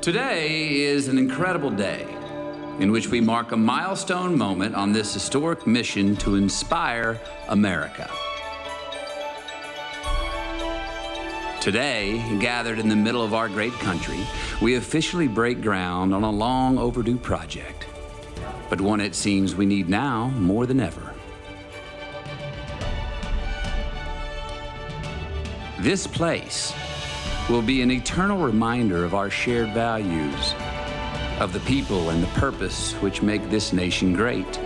Today is an incredible day in which we mark a milestone moment on this historic mission to inspire America. Today, gathered in the middle of our great country, we officially break ground on a long overdue project, but one it seems we need now more than ever. This place will be an eternal reminder of our shared values, of the people and the purpose which make this nation great,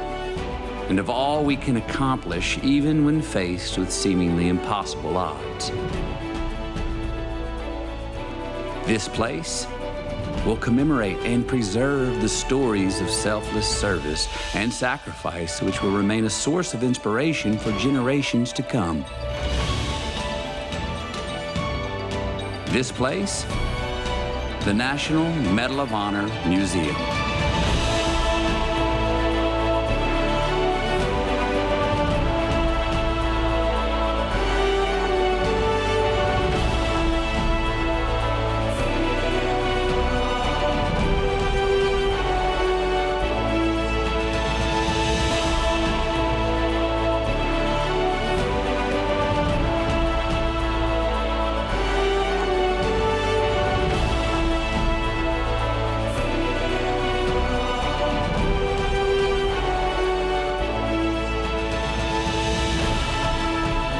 and of all we can accomplish even when faced with seemingly impossible odds. This place will commemorate and preserve the stories of selfless service and sacrifice which will remain a source of inspiration for generations to come. This place, the National Medal of Honor Museum.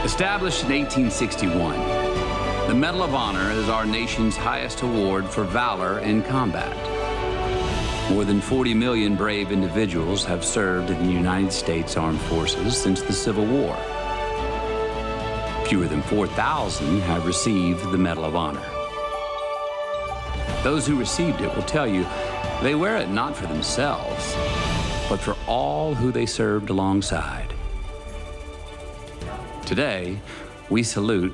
Established in 1861, the Medal of Honor is our nation's highest award for valor in combat. More than 40 million brave individuals have served in the United States Armed Forces since the Civil War. Fewer than 4,000 have received the Medal of Honor. Those who received it will tell you they wear it not for themselves, but for all who they served alongside. Today, we salute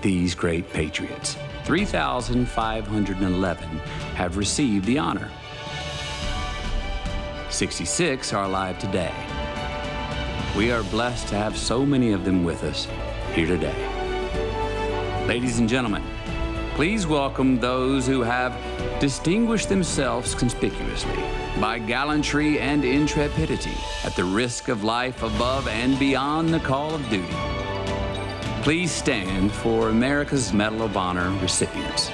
these great patriots. 3,511 have received the honor. 66 are alive today. We are blessed to have so many of them with us here today. Ladies and gentlemen, please welcome those who have distinguished themselves conspicuously by gallantry and intrepidity at the risk of life above and beyond the call of duty. Please stand for America's Medal of Honor recipients.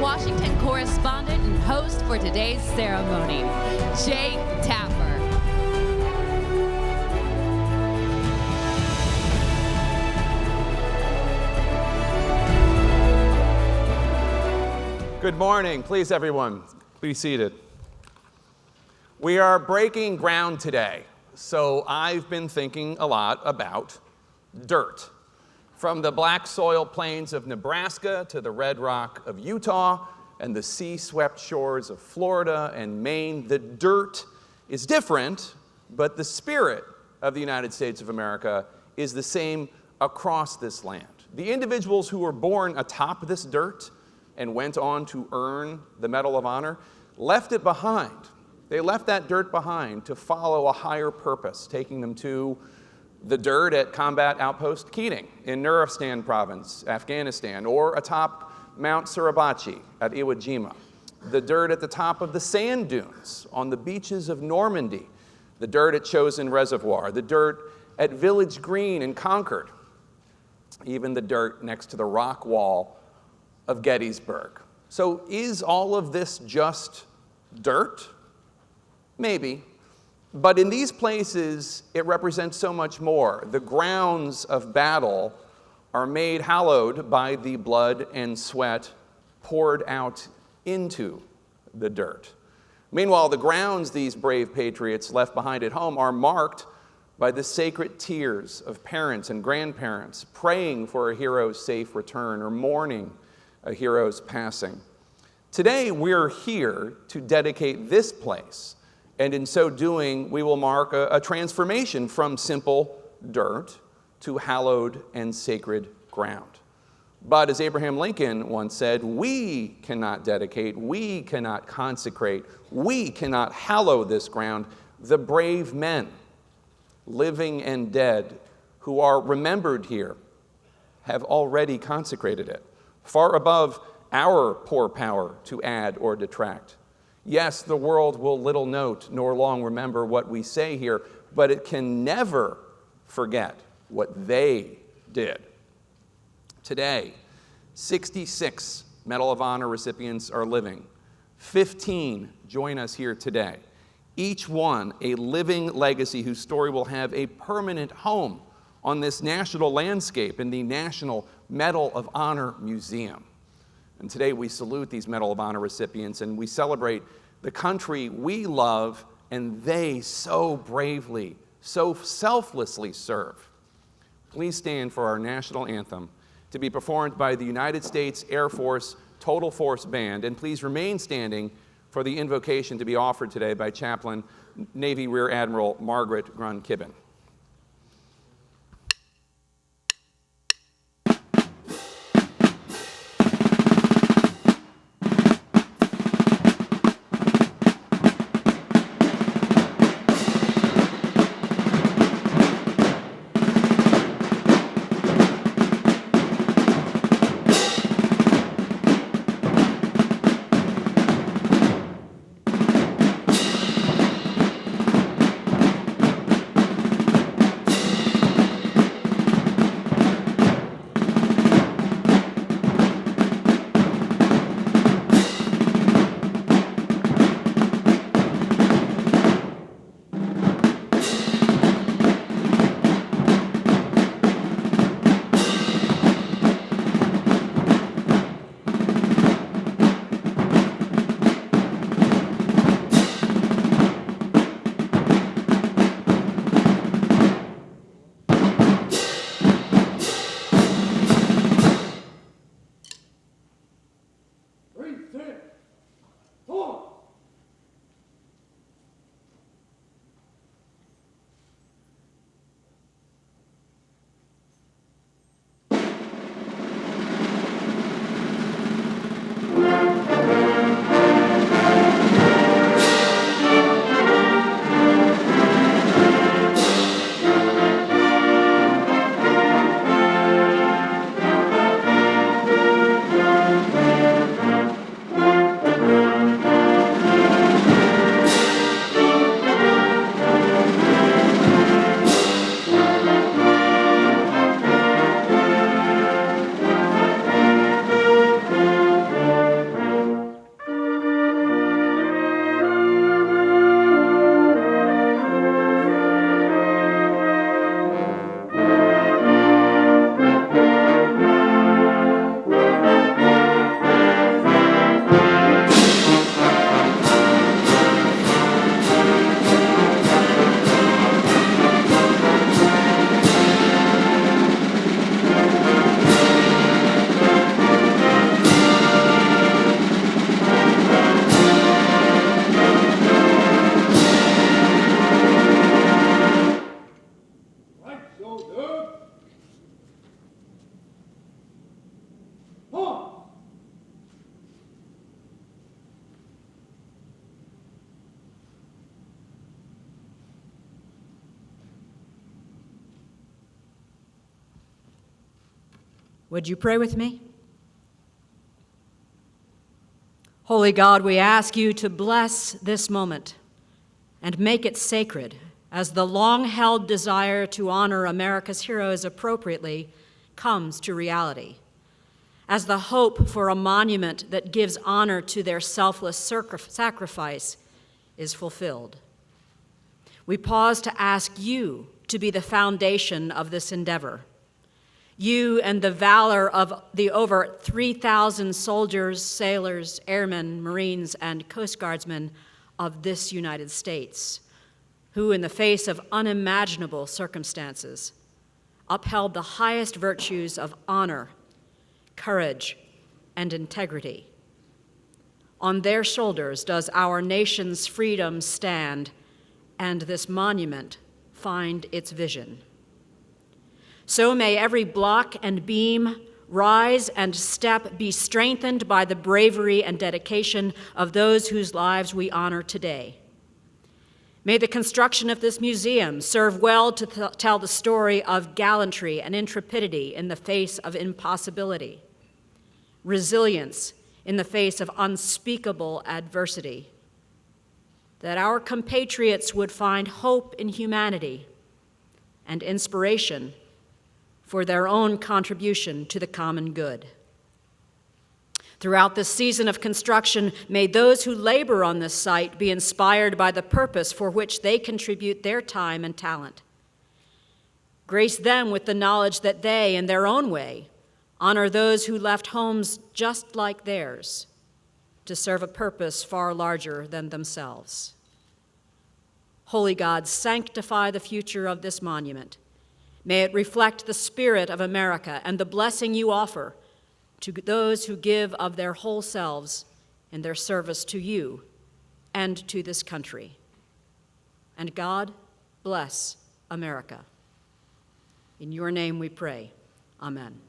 Washington correspondent and host for today's ceremony, Jay Tapper. Good morning. Please, everyone, be seated. We are breaking ground today, so I've been thinking a lot about dirt. From the black soil plains of Nebraska to the red rock of Utah and the sea-swept shores of Florida and Maine, the dirt is different, but the spirit of the United States of America is the same across this land. The individuals who were born atop this dirt and went on to earn the Medal of Honor left it behind. They left that dirt behind to follow a higher purpose, taking them to the dirt at Combat Outpost Keating in Nuristan Province, Afghanistan, or atop Mount Suribachi at Iwo Jima, the dirt at the top of the sand dunes on the beaches of Normandy, the dirt at Chosin Reservoir, the dirt at Village Green in Concord, even the dirt next to the rock wall of Gettysburg. So is all of this just dirt? Maybe. But in these places, it represents so much more. The grounds of battle are made hallowed by the blood and sweat poured out into the dirt. Meanwhile, the grounds these brave patriots left behind at home are marked by the sacred tears of parents and grandparents praying for a hero's safe return or mourning a hero's passing. Today, we're here to dedicate this place, and in so doing, we will mark a transformation from simple dirt to hallowed and sacred ground. But as Abraham Lincoln once said, we cannot dedicate, we cannot consecrate, we cannot hallow this ground. The brave men, living and dead, who are remembered here, have already consecrated it, far above our poor power to add or detract. Yes, the world will little note nor long remember what we say here, but it can never forget what they did. Today, 66 Medal of Honor recipients are living. 15 join us here today. Each one a living legacy whose story will have a permanent home on this national landscape in the National Medal of Honor Museum. And today we salute these Medal of Honor recipients and we celebrate the country we love and they so bravely, so selflessly serve. Please stand for our national anthem to be performed by the United States Air Force Total Force Band. And please remain standing for the invocation to be offered today by Chaplain Navy Rear Admiral Margaret Grun-Kibben. Would you pray with me? Holy God, we ask you to bless this moment and make it sacred as the long-held desire to honor America's heroes appropriately comes to reality, as the hope for a monument that gives honor to their selfless sacrifice is fulfilled. we pause to ask you to be the foundation of this endeavor. You and the valor of the over 3,000 soldiers, sailors, airmen, Marines, and Coast Guardsmen of this United States, who, in the face of unimaginable circumstances, upheld the highest virtues of honor, courage, and integrity. On their shoulders does our nation's freedom stand, and this monument find its vision. So may every block and beam, rise and step be strengthened by the bravery and dedication of those whose lives we honor today. May the construction of this museum serve well to tell the story of gallantry and intrepidity in the face of impossibility, resilience in the face of unspeakable adversity, that our compatriots would find hope in humanity and inspiration for their own contribution to the common good. Throughout this season of construction, may those who labor on this site be inspired by the purpose for which they contribute their time and talent. Grace them with the knowledge that they, in their own way, honor those who left homes just like theirs to serve a purpose far larger than themselves. Holy God, sanctify the future of this monument. May it reflect the spirit of America and the blessing you offer to those who give of their whole selves in their service to you and to this country. And God, bless America. In your name we pray. Amen.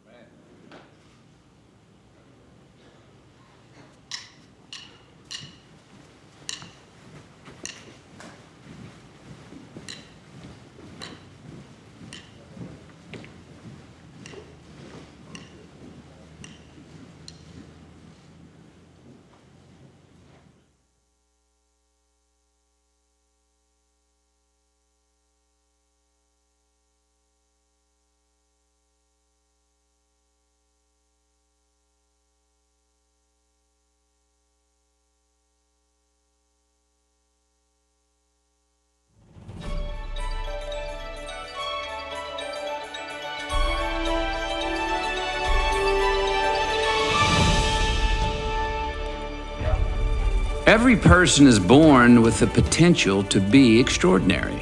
Every person is born with the potential to be extraordinary.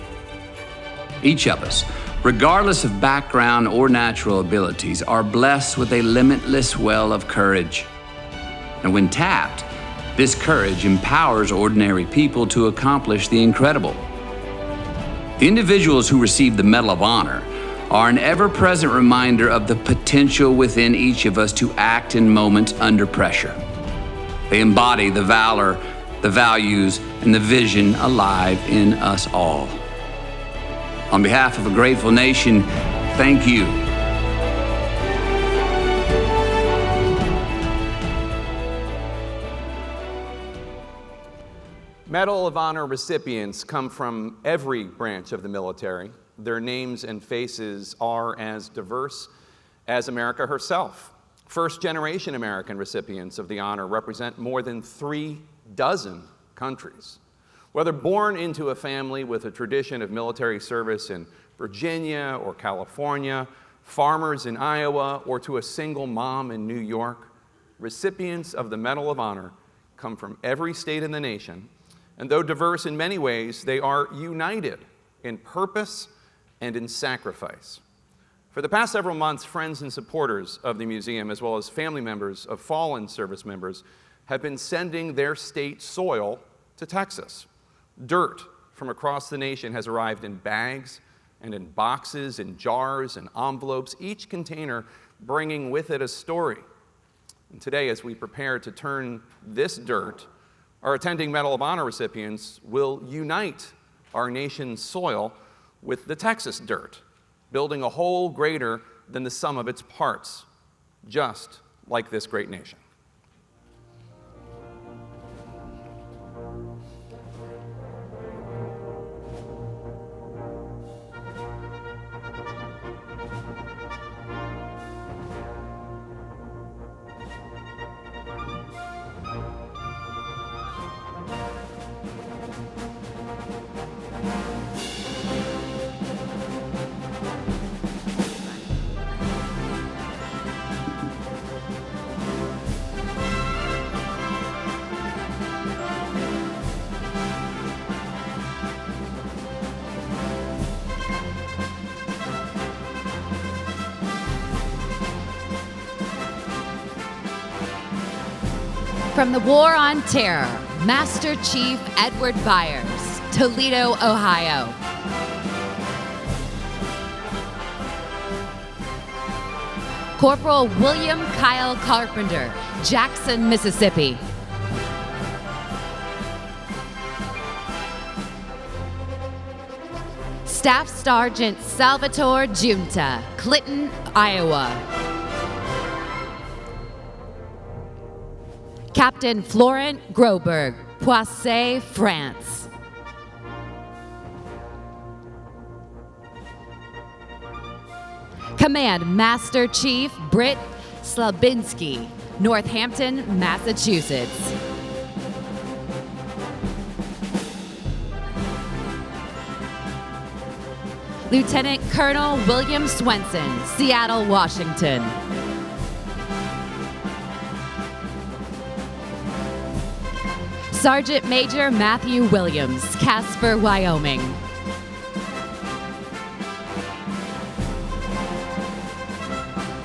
Each of us, regardless of background or natural abilities, are blessed with a limitless well of courage. And when tapped, this courage empowers ordinary people to accomplish the incredible. The individuals who receive the Medal of Honor are an ever-present reminder of the potential within each of us to act in moments under pressure. They embody the valor, the values, and the vision alive in us all. On behalf of a grateful nation, thank you. Medal of Honor recipients come from every branch of the military. Their names and faces are as diverse as America herself. First-generation American recipients of the honor represent more than 3 dozen countries. Whether born into a family with a tradition of military service in Virginia or California, farmers in Iowa, or to a single mom in New York, recipients of the Medal of Honor come from every state in the nation, and though diverse in many ways, they are united in purpose and in sacrifice. For the past several months, friends and supporters of the museum, as well as family members of fallen service members, have been sending their state soil to Texas. Dirt from across the nation has arrived in bags and in boxes, in jars and envelopes, each container bringing with it a story. And today, as we prepare to turn this dirt, our attending Medal of Honor recipients will unite our nation's soil with the Texas dirt, building a whole greater than the sum of its parts, just like this great nation. From the War on Terror, Master Chief Edward Byers, Toledo, Ohio. Corporal William Kyle Carpenter, Jackson, Mississippi. Staff Sergeant Salvatore Giunta, Clinton, Iowa. Captain Florent Groberg, Poissy, France. Command Master Chief Britt Slabinski, Northampton, Massachusetts. Lieutenant Colonel William Swenson, Seattle, Washington. Sergeant Major Matthew Williams, Casper, Wyoming.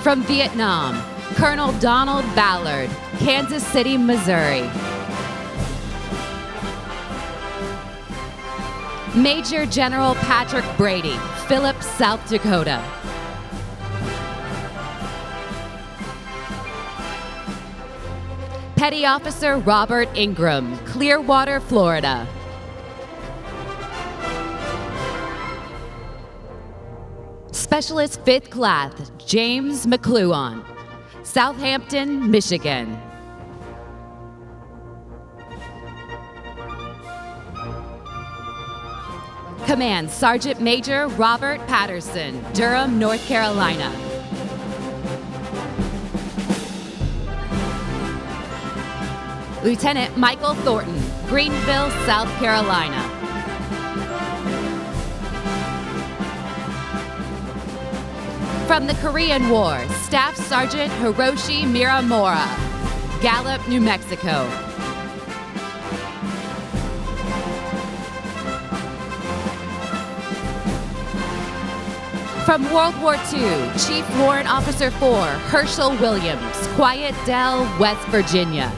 From Vietnam, Colonel Donald Ballard, Kansas City, Missouri. Major General Patrick Brady, Phillips, South Dakota. Petty Officer Robert Ingram, Clearwater, Florida. Specialist 5th Class James McCluhan, Southampton, Michigan. Command Sergeant Major Robert Patterson, Durham, North Carolina. Lieutenant Michael Thornton, Greenville, South Carolina. From the Korean War, Staff Sergeant Hiroshi Miramura, Gallup, New Mexico. From World War II, Chief Warrant Officer 4, Herschel Williams, Quietdale, West Virginia.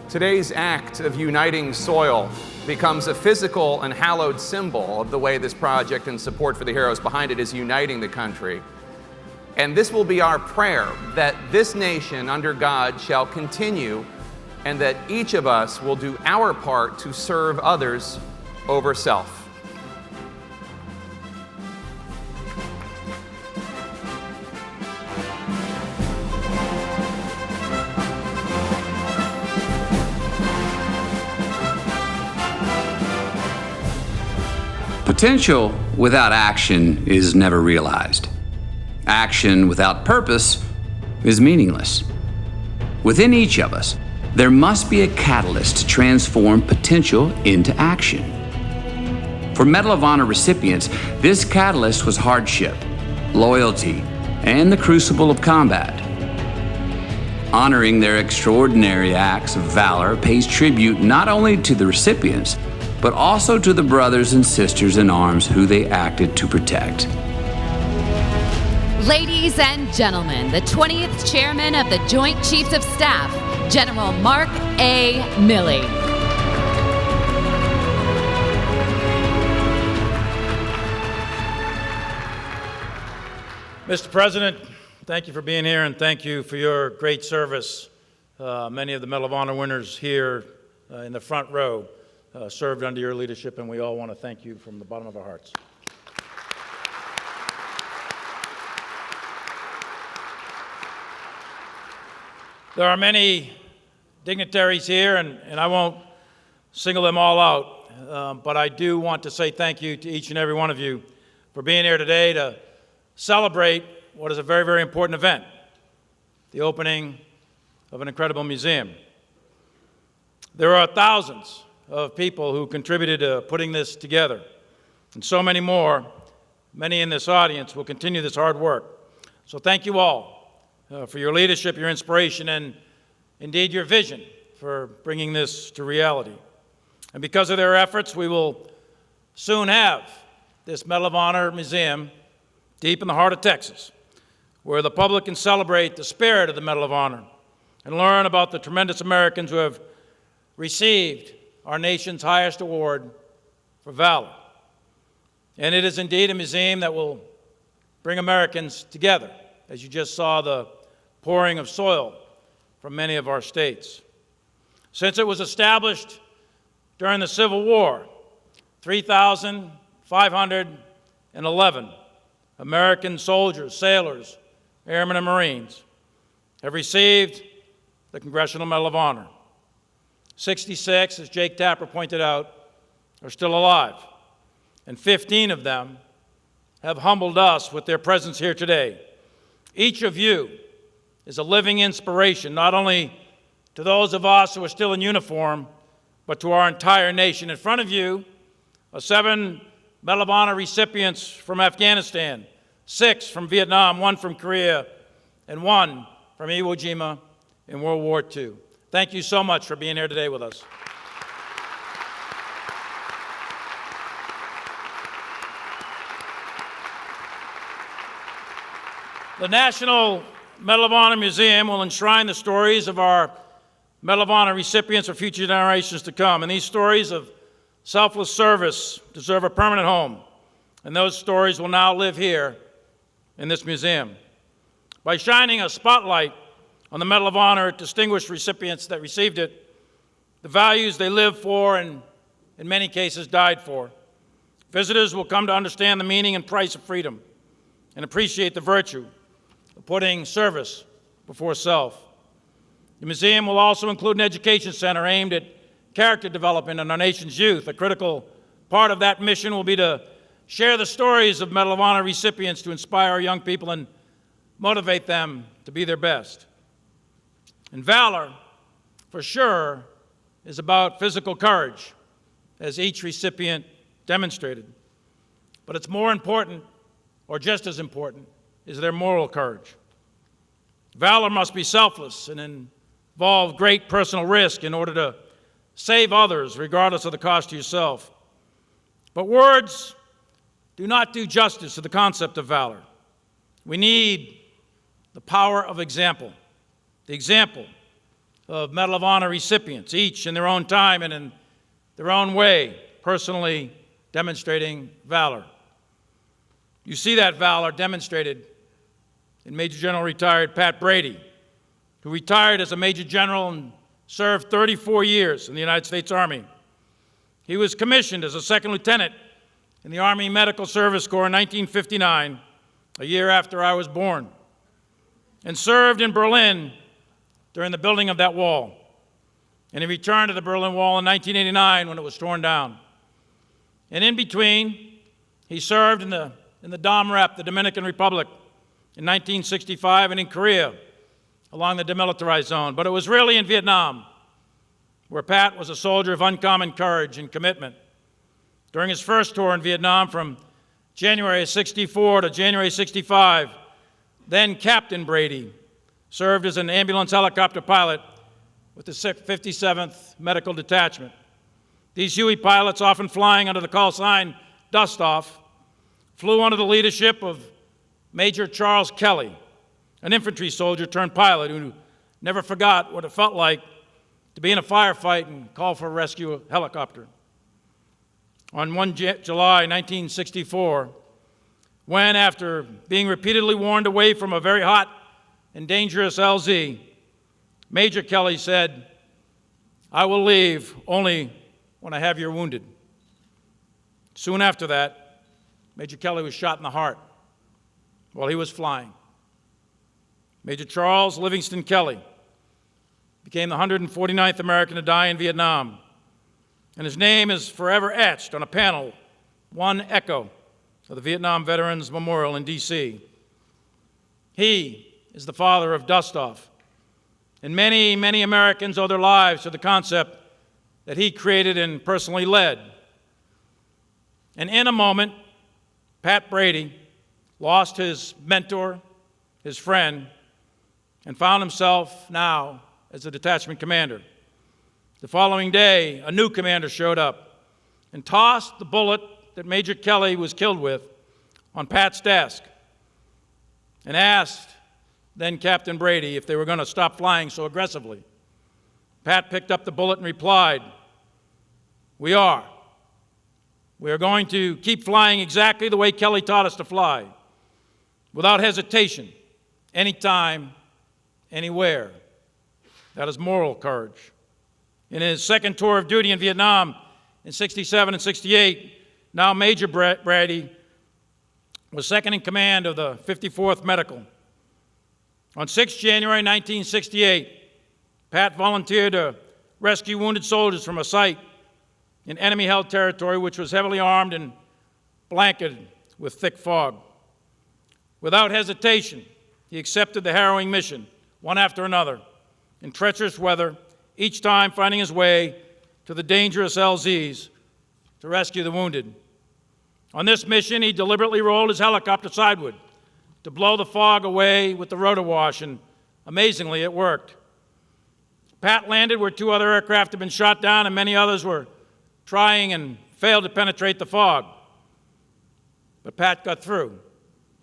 Today's act of uniting soil becomes a physical and hallowed symbol of the way this project and support for the heroes behind it is uniting the country. And this will be our prayer, that this nation under God shall continue, and that each of us will do our part to serve others over self. Potential without action is never realized. Action without purpose is meaningless. Within each of us, there must be a catalyst to transform potential into action. For Medal of Honor recipients, this catalyst was hardship, loyalty, and the crucible of combat. Honoring their extraordinary acts of valor pays tribute not only to the recipients, but also to the brothers and sisters in arms who they acted to protect. Ladies and gentlemen, the 20th Chairman of the Joint Chiefs of Staff, General Mark A. Milley. Mr. President, thank you for being here, and thank you for your great service. Many of the Medal of Honor winners here in the front row served under your leadership, and we all want to thank you from the bottom of our hearts. There are many dignitaries here, and I won't single them all out, but I do want to say thank you to each and every one of you for being here today to celebrate what is a very, very important event, the opening of an incredible museum. There are thousands of people who contributed to putting this together, and so many more. Many in this audience will continue this hard work. So thank you all for your leadership, your inspiration, and indeed your vision for bringing this to reality. And because of their efforts, we will soon have this Medal of Honor Museum deep in the heart of Texas, where the public can celebrate the spirit of the Medal of Honor and learn about the tremendous Americans who have received our nation's highest award for valor. And it is indeed a museum that will bring Americans together, as you just saw the pouring of soil from many of our states. Since it was established during the Civil War, 3,511 American soldiers, sailors, airmen, and Marines have received the Congressional Medal of Honor. 66, as Jake Tapper pointed out, are still alive, and 15 of them have humbled us with their presence here today. Each of you is a living inspiration, not only to those of us who are still in uniform, but to our entire nation. In front of you are 7 Medal of Honor recipients from Afghanistan, 6 from Vietnam, 1 from Korea, and 1 from Iwo Jima in World War II. Thank you so much for being here today with us. The National Medal of Honor Museum will enshrine the stories of our Medal of Honor recipients for future generations to come. And these stories of selfless service deserve a permanent home. And those stories will now live here in this museum. By shining a spotlight on the Medal of Honor distinguished recipients that received it, the values they lived for and in many cases died for, visitors will come to understand the meaning and price of freedom and appreciate the virtue of putting service before self. The museum will also include an education center aimed at character development in our nation's youth. A critical part of that mission will be to share the stories of Medal of Honor recipients to inspire our young people and motivate them to be their best. And valor, for sure, is about physical courage, as each recipient demonstrated. But it's more important, or just as important, is their moral courage. Valor must be selfless and involve great personal risk in order to save others, regardless of the cost to yourself. But words do not do justice to the concept of valor. We need the power of example, the example of Medal of Honor recipients, each in their own time and in their own way, personally demonstrating valor. You see that valor demonstrated in Major General retired Pat Brady, who retired as a Major General and served 34 years in the United States Army. He was commissioned as a second lieutenant in the Army Medical Service Corps in 1959, a year after I was born, and served in Berlin during the building of that wall. And he returned to the Berlin Wall in 1989 when it was torn down. And in between, he served in the Dom Rep, the Dominican Republic, in 1965, and in Korea along the demilitarized zone. But it was really in Vietnam where Pat was a soldier of uncommon courage and commitment. During his first tour in Vietnam from January of 64 to January 65, then Captain Brady served as an ambulance helicopter pilot with the 57th Medical Detachment. These Huey pilots, often flying under the call sign Dust Off, flew under the leadership of Major Charles Kelly, an infantry soldier turned pilot who never forgot what it felt like to be in a firefight and call for a rescue helicopter. On 1 July 1964, when, after being repeatedly warned away from a very hot and dangerous LZ, Major Kelly said, "I will leave only when I have you wounded." Soon after that, Major Kelly was shot in the heart while he was flying. Major Charles Livingston Kelly became the 149th American to die in Vietnam, and his name is forever etched on a panel, one echo of the Vietnam Veterans Memorial in D.C. He is the father of Dust Off, and many, many Americans owe their lives to the concept that he created and personally led. And in a moment, Pat Brady lost his mentor, his friend, and found himself now as a detachment commander. The following day, a new commander showed up and tossed the bullet that Major Kelly was killed with on Pat's desk and asked then Captain Brady if they were going to stop flying so aggressively. Pat picked up the bullet and replied, "We are. We are going to keep flying exactly the way Kelly taught us to fly, without hesitation, anytime, anywhere." That is moral courage. In his second tour of duty in Vietnam in 67 and 68, now Major Brady was second in command of the 54th Medical. On 6 January 1968, Pat volunteered to rescue wounded soldiers from a site in enemy-held territory which was heavily armed and blanketed with thick fog. Without hesitation, he accepted the harrowing mission, one after another, in treacherous weather, each time finding his way to the dangerous LZs to rescue the wounded. On this mission, he deliberately rolled his helicopter sideward to blow the fog away with the rotor wash, and amazingly, it worked. Pat landed where 2 other aircraft had been shot down, and many others were trying and failed to penetrate the fog. But Pat got through,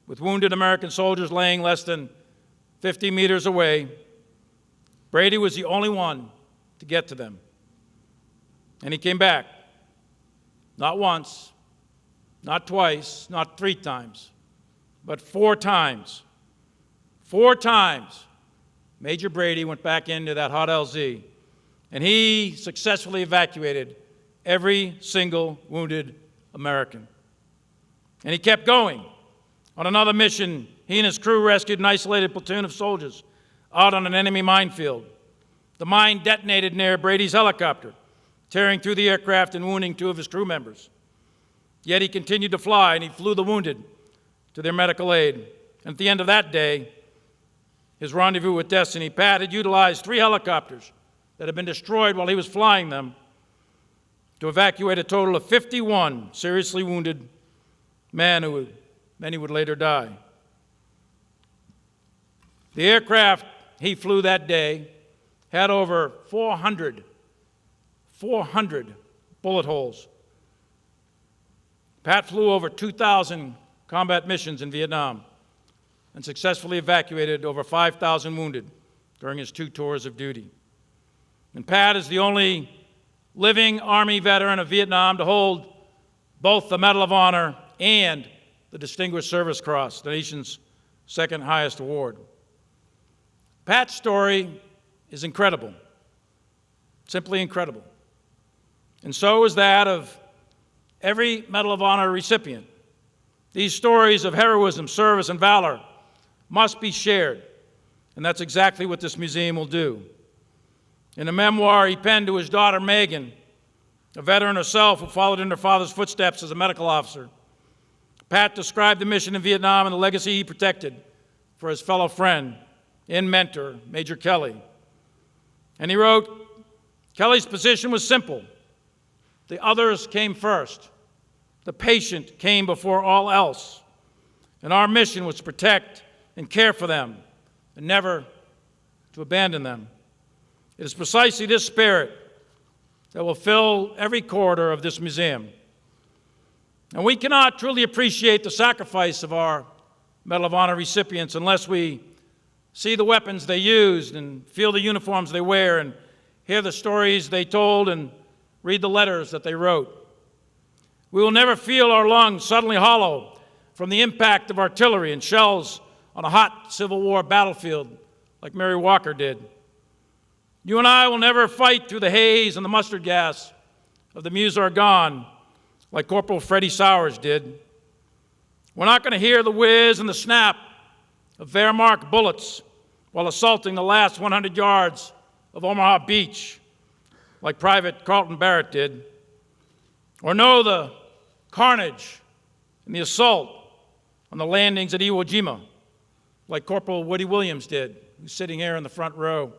with wounded American soldiers laying less than 50 meters away. Brady was the only one to get to them. And he came back. Not once, not twice, not 3 times, but 4 times. 4 times, Major Brady went back into that hot LZ, and he successfully evacuated every single wounded American. And he kept going. On another mission, he and his crew rescued an isolated platoon of soldiers out on an enemy minefield. The mine detonated near Brady's helicopter, tearing through the aircraft and wounding 2 of his crew members. Yet he continued to fly, and he flew the wounded to their medical aid. And at the end of that day, his rendezvous with destiny, Pat had utilized 3 helicopters that had been destroyed while he was flying them to evacuate a total of 51 seriously wounded men who many would later die. The aircraft he flew that day had over 400 bullet holes. Pat flew over 2,000 combat missions in Vietnam and successfully evacuated over 5,000 wounded during his 2 tours of duty. And Pat is the only living Army veteran of Vietnam to hold both the Medal of Honor and the Distinguished Service Cross, the nation's 2nd highest award. Pat's story is incredible, simply incredible. And so is that of every Medal of Honor recipient. These stories of heroism, service, and valor must be shared, and that's exactly what this museum will do. In a memoir he penned to his daughter Megan, a veteran herself who followed in her father's footsteps as a medical officer, Pat described the mission in Vietnam and the legacy he protected for his fellow friend and mentor, Major Kelly. And he wrote, "Kelly's position was simple. The others came first. The patient came before all else. And our mission was to protect and care for them and never to abandon them." It is precisely this spirit that will fill every corridor of this museum. And we cannot truly appreciate the sacrifice of our Medal of Honor recipients unless we see the weapons they used and feel the uniforms they wear and hear the stories they told and read the letters that they wrote. We will never feel our lungs suddenly hollow from the impact of artillery and shells on a hot Civil War battlefield like Mary Walker did. You and I will never fight through the haze and the mustard gas of the Meuse-Argonne like Corporal Freddie Sowers did. We're not going to hear the whiz and the snap of Wehrmacht bullets while assaulting the last 100 yards of Omaha Beach like Private Carlton Barrett did, or know the carnage and the assault on the landings at Iwo Jima like Corporal Woody Williams did, who's sitting here in the front row.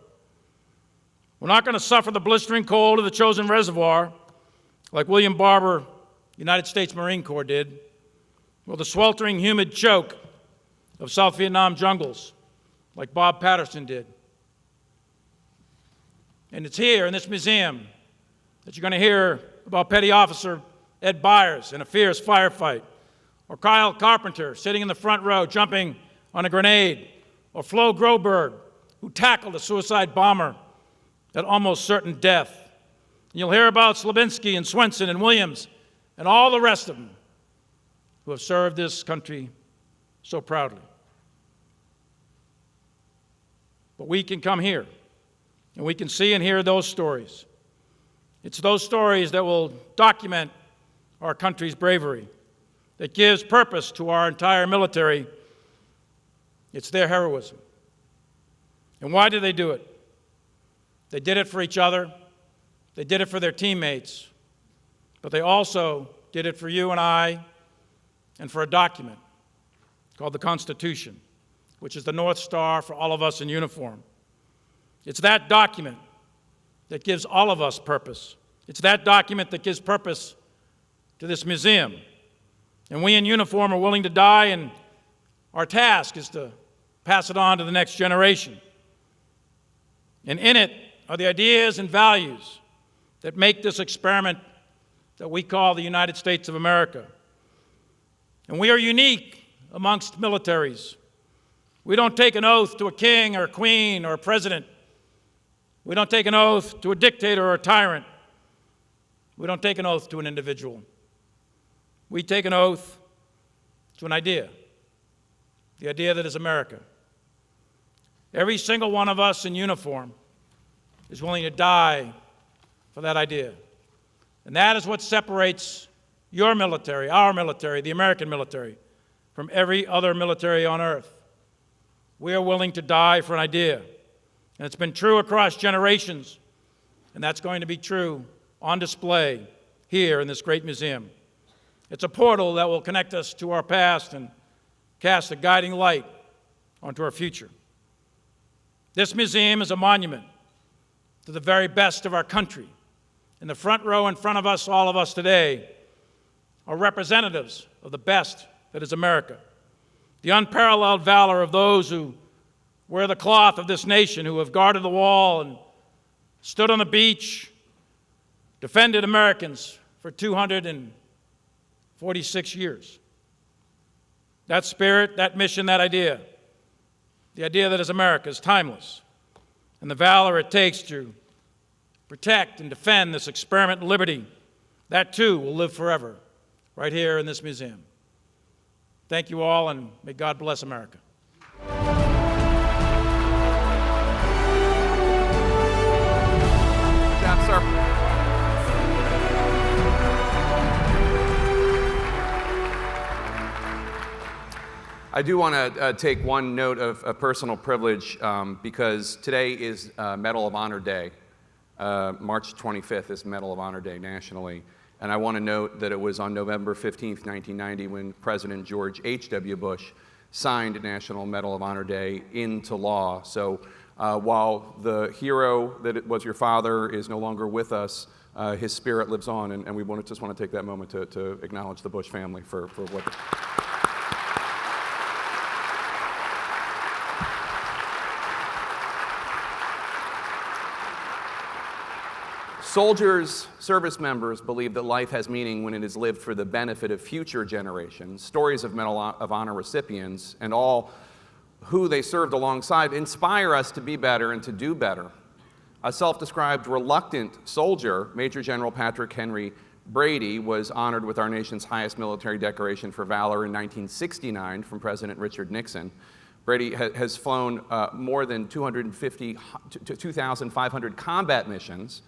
We're not going to suffer the blistering cold of the chosen reservoir like William Barber, United States Marine Corps, did, or the sweltering, humid choke of South Vietnam jungles like Bob Patterson did. And it's here in this museum that you're going to hear about Petty Officer Ed Byers in a fierce firefight, or Kyle Carpenter sitting in the front row jumping on a grenade, or Flo Groberg, who tackled a suicide bomber at almost certain death. And you'll hear about Slavinsky and Swenson and Williams and all the rest of them who have served this country so proudly. But we can come here, and we can see and hear those stories. It's those stories that will document our country's bravery, that gives purpose to our entire military. It's their heroism. And why did they do it? They did it for each other. They did it for their teammates. But they also did it for you and I, and for a document called the Constitution, which is the North Star for all of us in uniform. It's that document that gives all of us purpose. It's that document that gives purpose to this museum. And we in uniform are willing to die, and our task is to pass it on to the next generation. And in it are the ideas and values that make this experiment that we call the United States of America. And we are unique amongst militaries. We don't take an oath to a king or a queen or a president. We don't take an oath to a dictator or a tyrant. We don't take an oath to an individual. We take an oath to an idea, the idea that is America. Every single one of us in uniform is willing to die for that idea. And that is what separates your military, our military, the American military, from every other military on earth. We are willing to die for an idea. And it's been true across generations, and that's going to be true on display here in this great museum. It's a portal that will connect us to our past and cast a guiding light onto our future. This museum is a monument to the very best of our country. In the front row in front of us, all of us today, are representatives of the best that is America. The unparalleled valor of those who wear the cloth of this nation, who have guarded the wall and stood on the beach, defended Americans for 246 years. That spirit, that mission, that idea, the idea that is America, is timeless. And the valor it takes to protect and defend this experiment in liberty, that too will live forever, right here in this museum. Thank you all, and may God bless America. Good job, sir. I do want to take one note of personal privilege because today is Medal of Honor Day. March 25th is Medal of Honor Day nationally. And I want to note that it was on November 15th, 1990, when President George H.W. Bush signed National Medal of Honor Day into law. So while the hero that was your father is no longer with us, his spirit lives on, and we just want to take that moment to acknowledge the Bush family for what... Soldiers, service members believe that life has meaning when it is lived for the benefit of future generations. Stories of Medal of Honor recipients and all who they served alongside inspire us to be better and to do better. A self-described reluctant soldier, Major General Patrick Henry Brady, was honored with our nation's highest military decoration for valor in 1969 from President Richard Nixon. Brady has flown more than 2,500 combat missions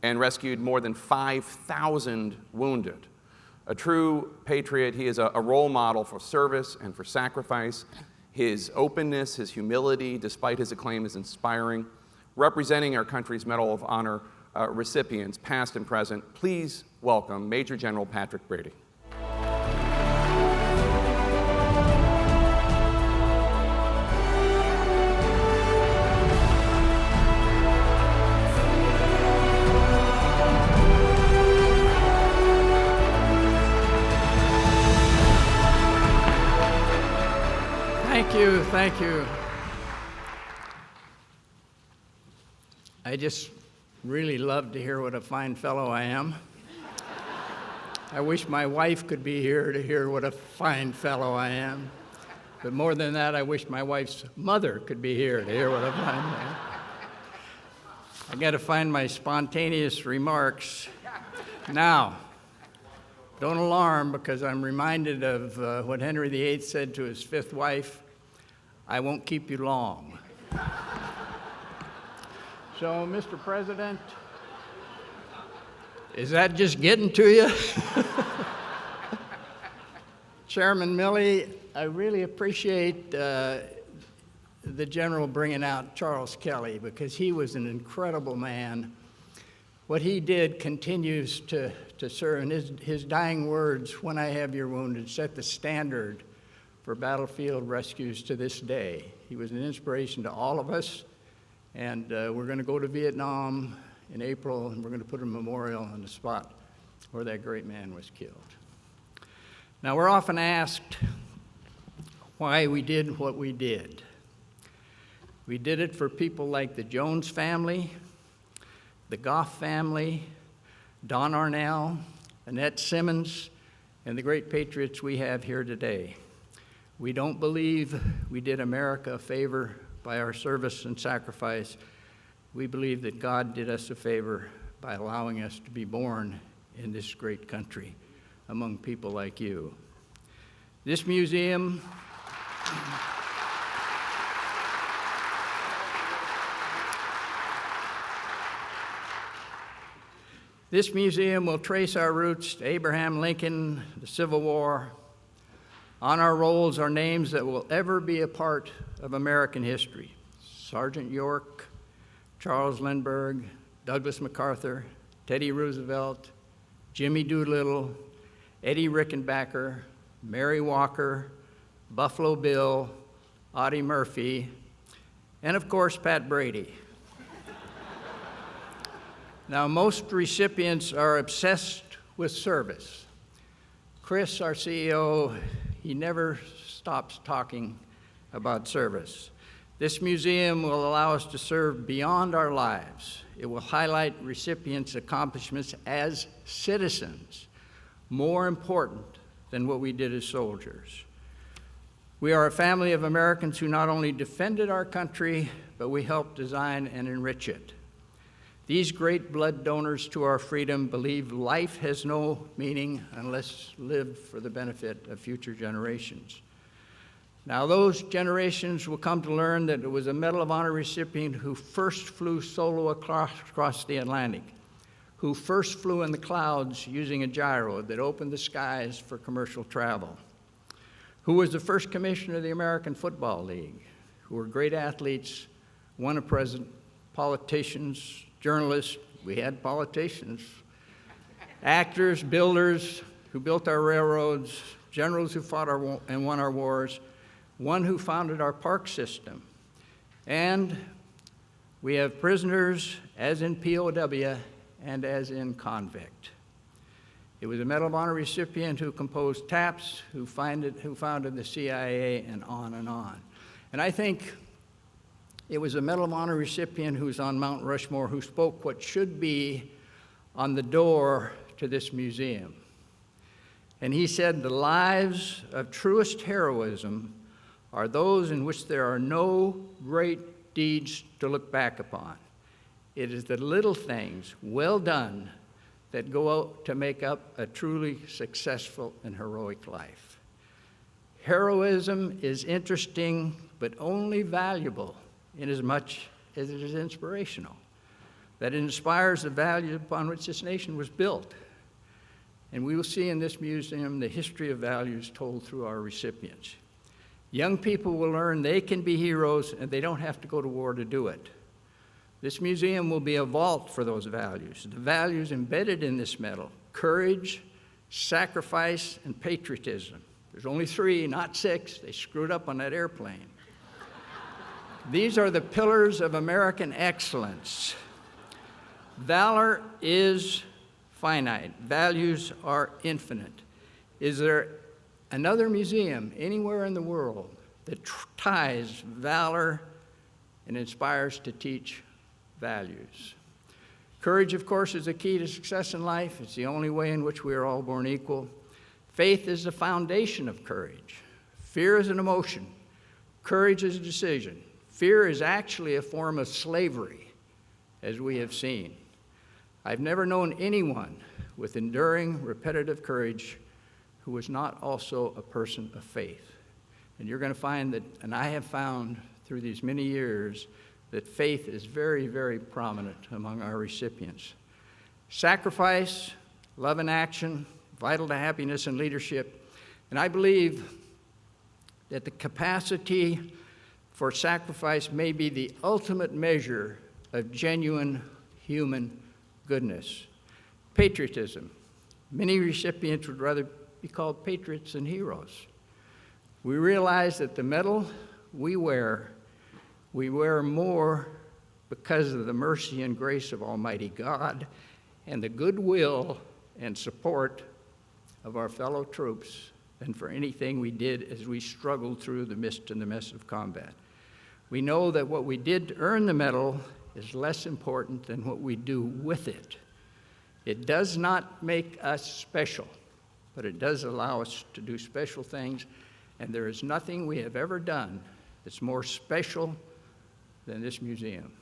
and rescued more than 5,000 wounded. A true patriot, he is a role model for service and for sacrifice. His openness, his humility, despite his acclaim, is inspiring. Representing our country's Medal of Honor recipients, past and present, please welcome Major General Patrick Brady. thank you. I just really love to hear what a fine fellow I am. I wish my wife could be here to hear what a fine fellow I am. But more than that, I wish my wife's mother could be here to hear what a fine fellow I am. I got to find my spontaneous remarks. Now, don't alarm, because I'm reminded of what Henry VIII said to his fifth wife, "I won't keep you long." So, Mr. President, is that just getting to you? Chairman Milley, I really appreciate the General bringing out Charles Kelly, because he was an incredible man. What he did continues to serve, and his dying words, "When I have your wounded," set the standard for battlefield rescues to this day. He was an inspiration to all of us, and we're going to go to Vietnam in April, and we're going to put a memorial on the spot where that great man was killed. Now, we're often asked why we did what we did. We did it for people like the Jones family, the Goff family, Don Arnell, Annette Simmons, and the great patriots we have here today. We don't believe we did America a favor by our service and sacrifice. We believe that God did us a favor by allowing us to be born in this great country among people like you. This museum will trace our roots to Abraham Lincoln, the Civil War. On our rolls are names that will ever be a part of American history: Sergeant York, Charles Lindbergh, Douglas MacArthur, Teddy Roosevelt, Jimmy Doolittle, Eddie Rickenbacker, Mary Walker, Buffalo Bill, Audie Murphy, and of course, Pat Brady. Now, most recipients are obsessed with service. Chris, our CEO, he never stops talking about service. This museum will allow us to serve beyond our lives. It will highlight recipients' accomplishments as citizens, more important than what we did as soldiers. We are a family of Americans who not only defended our country, but we helped design and enrich it. These great blood donors to our freedom believe life has no meaning unless lived for the benefit of future generations. Now, those generations will come to learn that it was a Medal of Honor recipient who first flew solo across the Atlantic, who first flew in the clouds using a gyro that opened the skies for commercial travel, who was the first commissioner of the American Football League, who were great athletes, won a president, politicians, journalists, we had politicians, actors, builders who built our railroads, generals who fought and won our wars, one who founded our park system. And we have prisoners, as in POW and as in convict. It was a Medal of Honor recipient who composed TAPS, who founded the CIA, and on and on. And I think it was a Medal of Honor recipient who's on Mount Rushmore who spoke what should be on the door to this museum. And he said, "The lives of truest heroism are those in which there are no great deeds to look back upon. It is the little things, well done, that go out to make up a truly successful and heroic life." Heroism is interesting, but only valuable inasmuch as it is inspirational, that it inspires the values upon which this nation was built. And we will see in this museum the history of values told through our recipients. Young people will learn they can be heroes and they don't have to go to war to do it. This museum will be a vault for those values, the values embedded in this medal: courage, sacrifice, and patriotism. There's only 3, not 6. They screwed up on that airplane. These are the pillars of American excellence. Valor is finite. Values are infinite. Is there another museum anywhere in the world that ties valor and inspires to teach values. Courage, of course, is the key to success in life. It's the only way in which we are all born equal. Faith is the foundation of courage. Fear is an emotion. Courage is a decision. Fear is actually a form of slavery, as we have seen. I've never known anyone with enduring, repetitive courage who was not also a person of faith. And you're going to find that, and I have found through these many years, that faith is very, very prominent among our recipients. Sacrifice, love in action, vital to happiness and leadership. And I believe that the capacity for sacrifice may be the ultimate measure of genuine human goodness. Patriotism. Many recipients would rather be called patriots than heroes. We realize that the medal we wear more because of the mercy and grace of Almighty God and the goodwill and support of our fellow troops than for anything we did as we struggled through the mist and the mess of combat. We know that what we did to earn the medal is less important than what we do with it. It does not make us special, but it does allow us to do special things, and there is nothing we have ever done that's more special than this museum.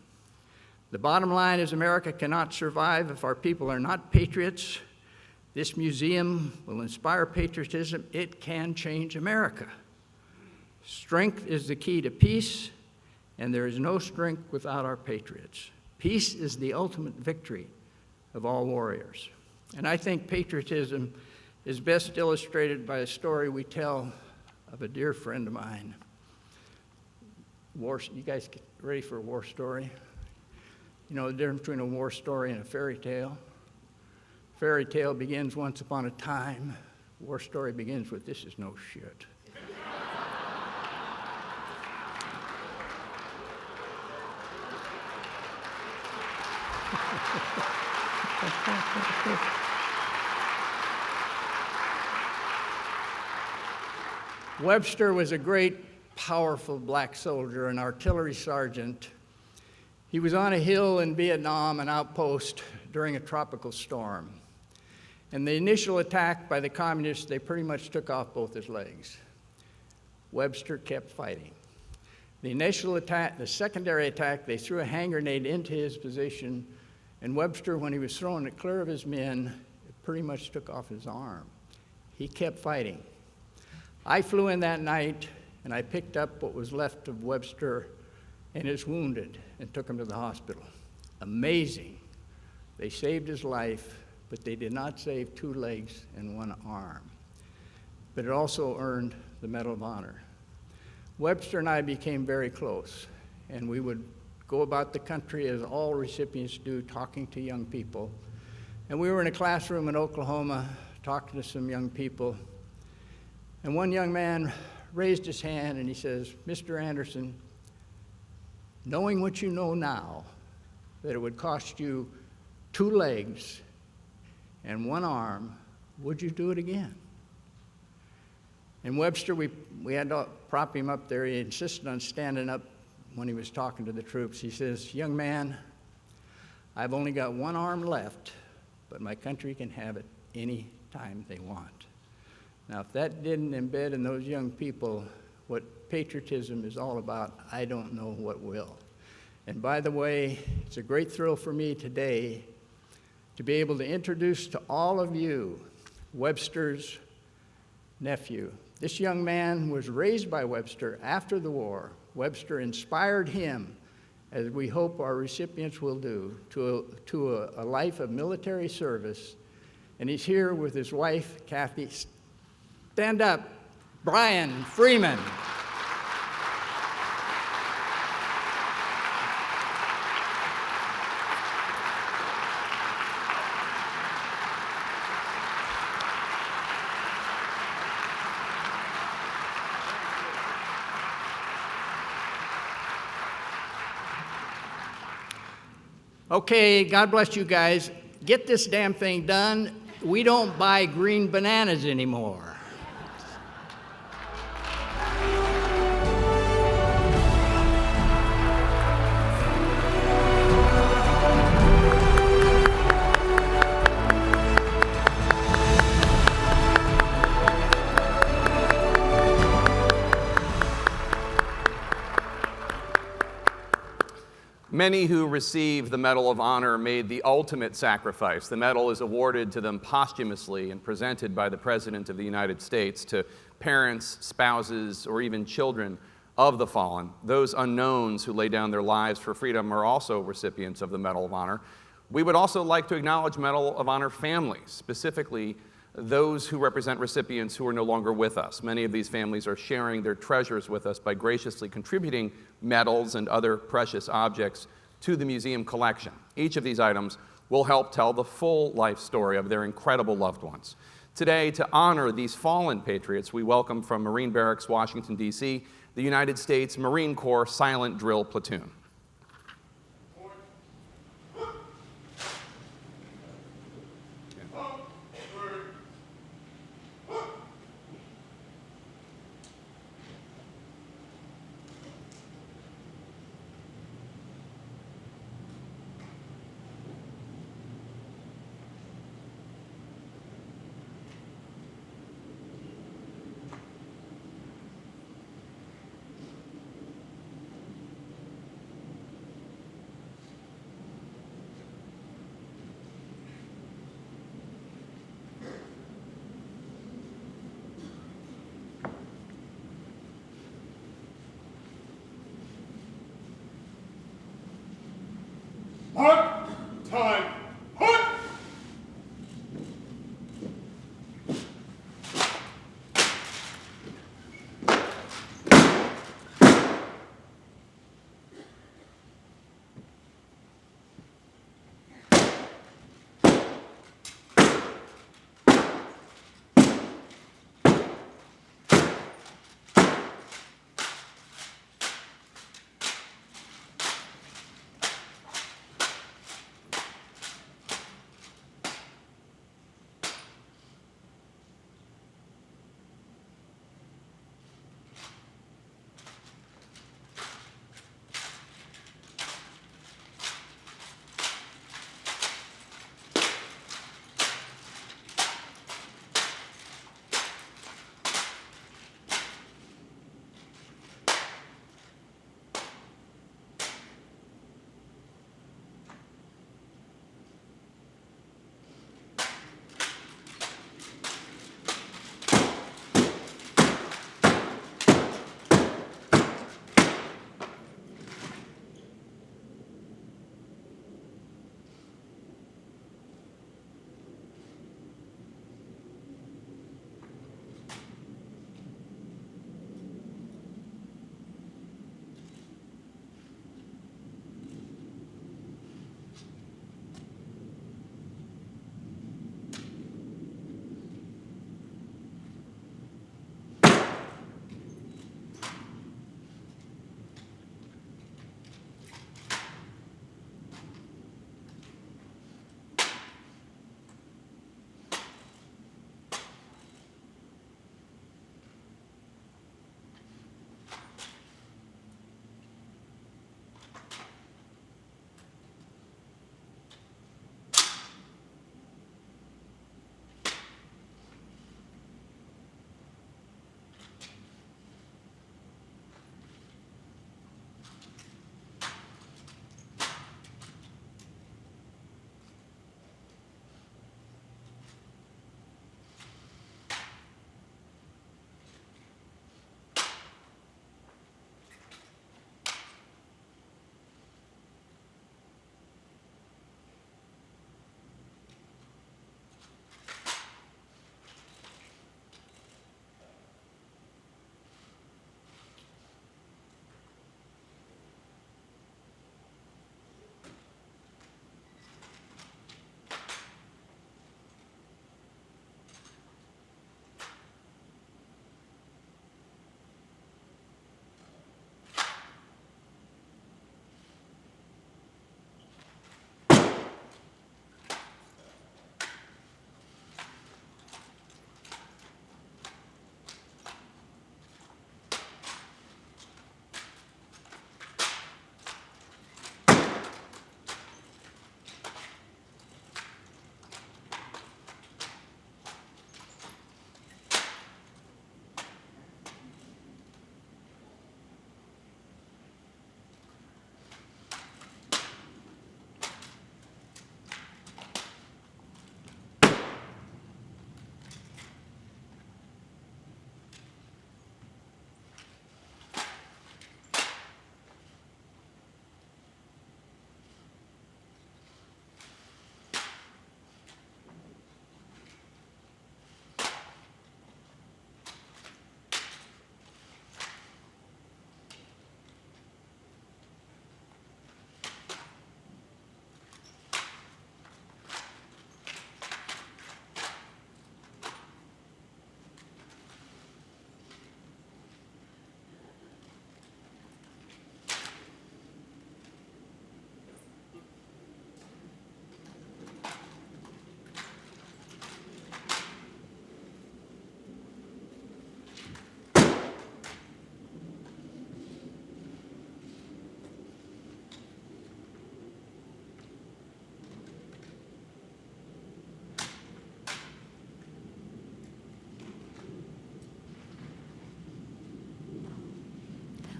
The bottom line is America cannot survive if our people are not patriots. This museum will inspire patriotism. It can change America. Strength is the key to peace, and there is no strength without our patriots. Peace is the ultimate victory of all warriors. And I think patriotism is best illustrated by a story we tell of a dear friend of mine. You guys get ready for a war story? You know the difference between a war story and a fairy tale? Fairy tale begins once upon a time. War story begins with this is no shit. Webster was a great, powerful black soldier, an artillery sergeant. He was on a hill in Vietnam, an outpost, during a tropical storm. And the initial attack by the communists, they pretty much took off both his legs. Webster kept fighting. The initial attack, the secondary attack, they threw a hand grenade into his position, and Webster, when he was throwing it clear of his men, it pretty much took off his arm. He kept fighting. I flew in that night, and I picked up what was left of Webster and his wounded and took him to the hospital. Amazing. They saved his life, but they did not save 2 legs and 1 arm. But it also earned the Medal of Honor. Webster and I became very close, and we would go about the country as all recipients do, talking to young people. And we were in a classroom in Oklahoma talking to some young people. And one young man raised his hand and he says, Mr. Anderson, knowing what you know now, that it would cost you 2 legs and 1 arm, would you do it again? And Webster, we had to prop him up there. He insisted on standing up when he was talking to the troops. He says, young man, I've only got 1 arm left, but my country can have it any time they want. Now, if that didn't embed in those young people what patriotism is all about, I don't know what will. And by the way, it's a great thrill for me today to be able to introduce to all of you Webster's nephew. This young man was raised by Webster after the war. Webster inspired him, as we hope our recipients will do, to a life of military service. And he's here with his wife, Kathy. Stand up, Brian Freeman. Okay, God bless you guys. Get this damn thing done. We don't buy green bananas anymore. Many who receive the Medal of Honor made the ultimate sacrifice. The medal is awarded to them posthumously and presented by the President of the United States to parents, spouses, or even children of the fallen. Those unknowns who lay down their lives for freedom are also recipients of the Medal of Honor. We would also like to acknowledge Medal of Honor families, specifically those who represent recipients who are no longer with us. Many of these families are sharing their treasures with us by graciously contributing medals and other precious objects to the museum collection. Each of these items will help tell the full life story of their incredible loved ones. Today, to honor these fallen patriots, we welcome from Marine Barracks, Washington, D.C., the United States Marine Corps Silent Drill Platoon. Mark, time, hunt!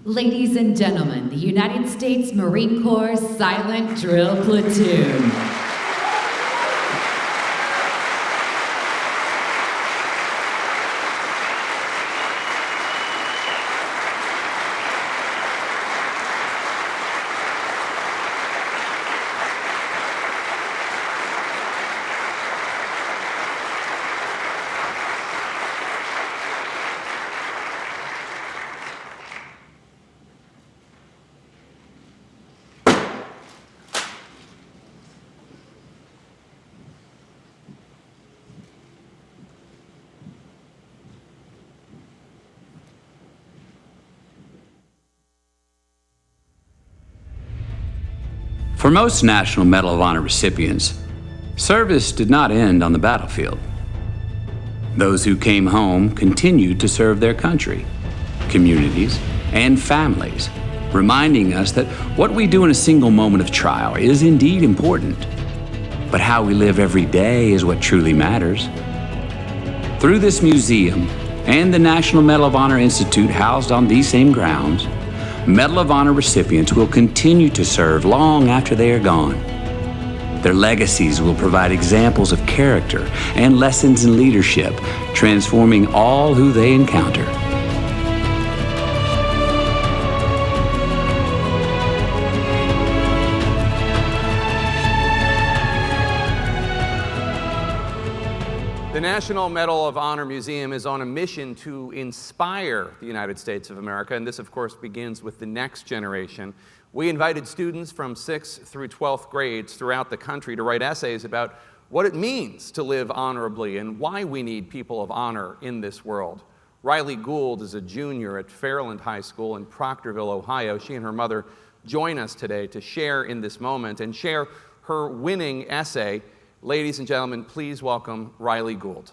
Ladies and gentlemen, the United States Marine Corps Silent Drill Platoon. For most National Medal of Honor recipients, service did not end on the battlefield. Those who came home continued to serve their country, communities, and families, reminding us that what we do in a single moment of trial is indeed important, but how we live every day is what truly matters. Through this museum and the National Medal of Honor Institute housed on these same grounds, Medal of Honor recipients will continue to serve long after they are gone. Their legacies will provide examples of character and lessons in leadership, transforming all who they encounter. The National Medal of Honor Museum is on a mission to inspire the United States of America, and this, of course, begins with the next generation. We invited students from 6th through 12th grades throughout the country to write essays about what it means to live honorably and why we need people of honor in this world. Riley Gould is a junior at Fairland High School in Proctorville, Ohio. She and her mother join us today to share in this moment and share her winning essay. Ladies and gentlemen, please welcome Riley Gould.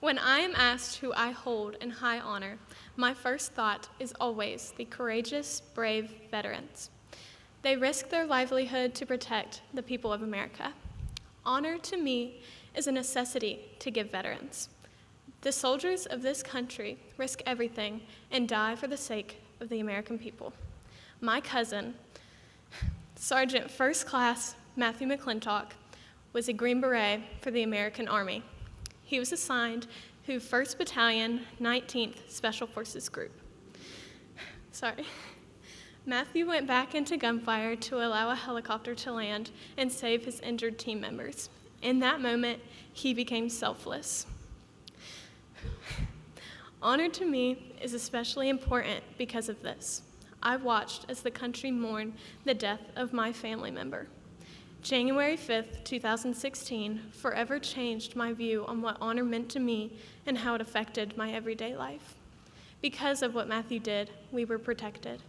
When I am asked who I hold in high honor, my first thought is always the courageous, brave veterans. They risk their livelihood to protect the people of America. Honor to me is a necessity to give veterans. The soldiers of this country risk everything and die for the sake of the American people. My cousin, Sergeant First Class Matthew McClintock, was a Green Beret for the American Army. He was assigned to 1st Battalion, 19th Special Forces Group. Matthew went back into gunfire to allow a helicopter to land and save his injured team members. In that moment, he became selfless. Honor to me is especially important because of this. I watched as the country mourned the death of my family member. January 5th, 2016 forever changed my view on what honor meant to me and how it affected my everyday life. Because of what Matthew did, we were protected.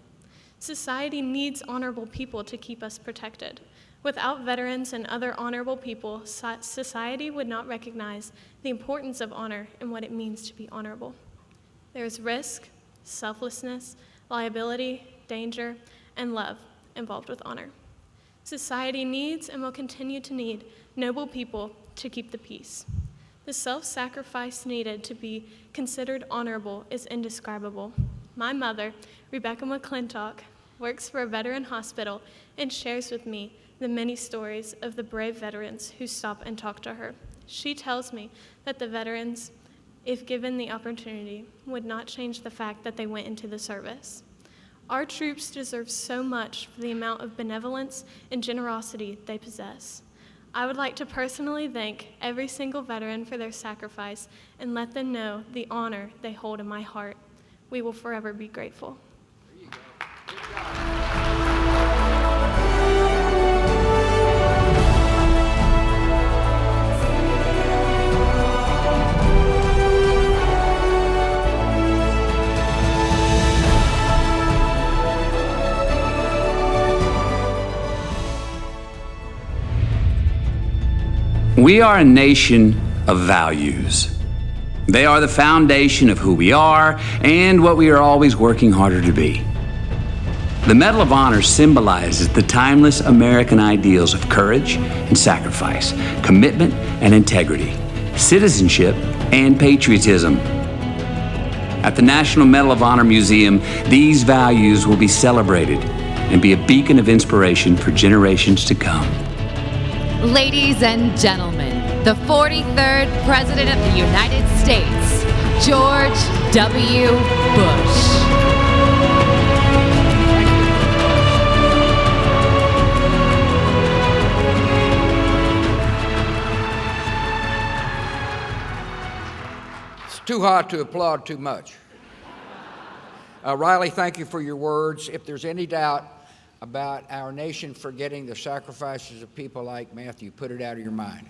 Society needs honorable people to keep us protected. Without veterans and other honorable people, society would not recognize the importance of honor and what it means to be honorable. There is risk, selflessness, liability, danger, and love involved with honor. Society needs and will continue to need noble people to keep the peace. The self-sacrifice needed to be considered honorable is indescribable. My mother, Rebecca McClintock, works for a veteran hospital and shares with me the many stories of the brave veterans who stop and talk to her. She tells me that the veterans, if given the opportunity, would not change the fact that they went into the service. Our troops deserve so much for the amount of benevolence and generosity they possess. I would like to personally thank every single veteran for their sacrifice and let them know the honor they hold in my heart. We will forever be grateful. There you go. Good job. We are a nation of values. They are the foundation of who we are and what we are always working harder to be. The Medal of Honor symbolizes the timeless American ideals of courage and sacrifice, commitment and integrity, citizenship and patriotism. At the National Medal of Honor Museum, these values will be celebrated and be a beacon of inspiration for generations to come. Ladies and gentlemen, the 43rd President of the United States, George W. Bush. It's too hot to applaud too much. Riley, thank you for your words. If there's any doubt about our nation forgetting the sacrifices of people like Matthew, put it out of your mind,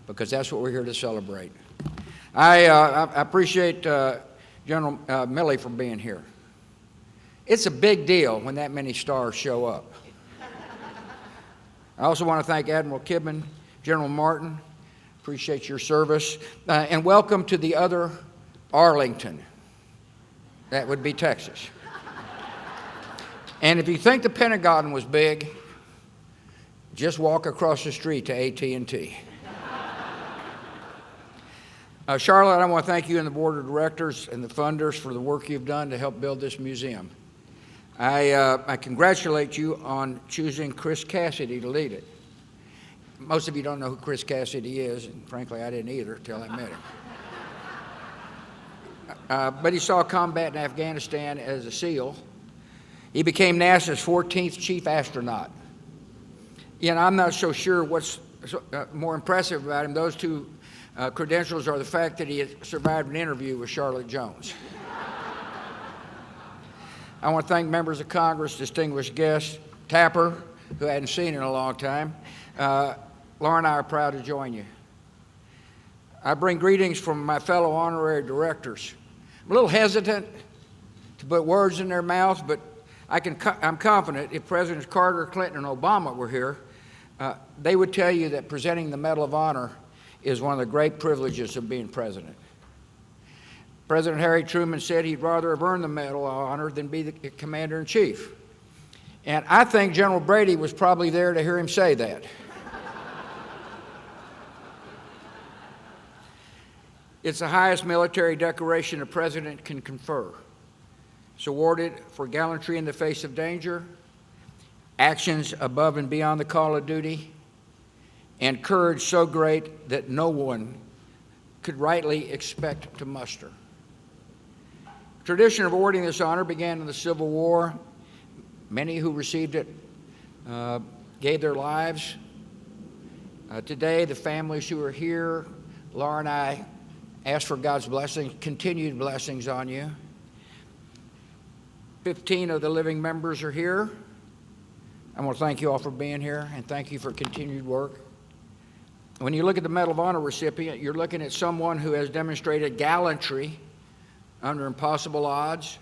because that's what we're here to celebrate. I appreciate General Milley for being here. It's a big deal when that many stars show up. I also want to thank Admiral Kidman, General Martin, appreciate your service, and welcome to the other Arlington. That would be Texas. And if you think the Pentagon was big, just walk across the street to AT&T. Charlotte, I want to thank you and the board of directors and the funders for the work you've done to help build this museum. I congratulate you on choosing Chris Cassidy to lead it. Most of you don't know who Chris Cassidy is, and frankly, I didn't either until I met him. But he saw combat in Afghanistan as a SEAL. He became NASA's 14th chief astronaut. You know, I'm not so sure what's more impressive about him. Those two credentials are the fact that he had survived an interview with Charlotte Jones. I want to thank members of Congress, distinguished guests, Tapper, who I hadn't seen in a long time. Laura and I are proud to join you. I bring greetings from my fellow honorary directors. I'm a little hesitant to put words in their mouths, but I'm confident if Presidents Carter, Clinton, and Obama were here, they would tell you that presenting the Medal of Honor is one of the great privileges of being president. President Harry Truman said he'd rather have earned the Medal of Honor than be the commander-in-chief. And I think General Brady was probably there to hear him say that. It's the highest military decoration a president can confer. It's awarded for gallantry in the face of danger, actions above and beyond the call of duty, and courage so great that no one could rightly expect to muster. Tradition of awarding this honor began in the Civil War. Many who received it gave their lives. Today, the families who are here, Laura and I ask for God's blessings, continued blessings on you. 15 of the living members are here. I want to thank you all for being here and thank you for continued work. When you look at the Medal of Honor recipient, you're looking at someone who has demonstrated gallantry under impossible odds.